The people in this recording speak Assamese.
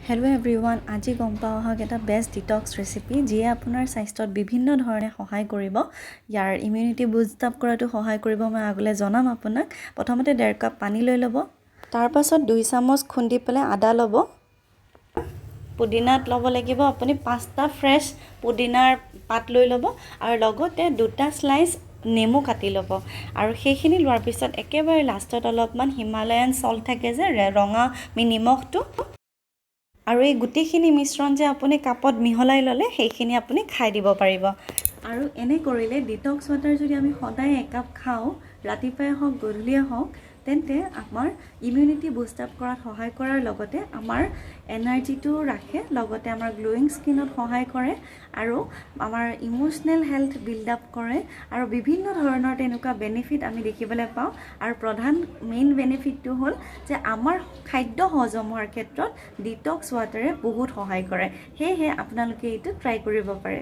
হেল্ল' এভৰিৱান, আজি গম পাওঁ আহক এটা বেষ্ট ডিটক্স ৰেচিপি যিয়ে আপোনাৰ স্বাস্থ্যত বিভিন্ন ধৰণে সহায় কৰিব। ইয়াৰ ইমিউনিটি বুষ্ট আপ কৰাটো সহায় কৰিব। মই আগলৈ জনাম আপোনাক। প্ৰথমতে 1.5 কাপ পানী লৈ ল'ব। তাৰ পাছত 2 চামুচ খুন্দি পেলাই আদা ল'ব। পুদিনাত ল'ব লাগিব আপুনি 5টা ফ্ৰেছ পুদিনাৰ পাত লৈ ল'ব আৰু লগতে 2টা স্লাইচ নেমু কাটি ল'ব। আৰু সেইখিনি লোৱাৰ পিছত একেবাৰে লাষ্টত অলপমান হিমালয়ান সল্ট থাকে যে ৰঙা নিমখটো, আৰু এই গোটেইখিনি মিশ্ৰণ যে আপুনি কাপত মিহলাই ল'লে সেইখিনি আপুনি খাই দিব পাৰিব। আৰু এনে কৰিলে ডিটক্স ৱাটাৰ যদি আমি সদায় 1 কাপ খাওঁ, ৰাতিপুৱাই হওক গধূলিয়ে হওক, তেন্তে আমাৰ ইমিউনিটি বুষ্ট আপ কৰাত সহায় কৰাৰ লগতে আমাৰ এনাৰ্জিটো ৰাখে, লগতে আমাৰ গ্লোয়িং স্কিনত সহায় কৰে আৰু আমাৰ ইমোচনেল হেল্থ বিল্ড আপ কৰে আৰু বিভিন্ন ধৰণৰ তেনেকুৱা বেনিফিট আমি দেখিবলৈ পাওঁ। আৰু প্ৰধান মেইন বেনিফিটটো হ'ল যে আমাৰ খাদ্য হজম হোৱাৰ ক্ষেত্ৰত ডিটক্স ৱাটাৰে বহুত সহায় কৰে। সেয়েহে আপোনালোকে এইটো ট্ৰাই কৰিব পাৰে।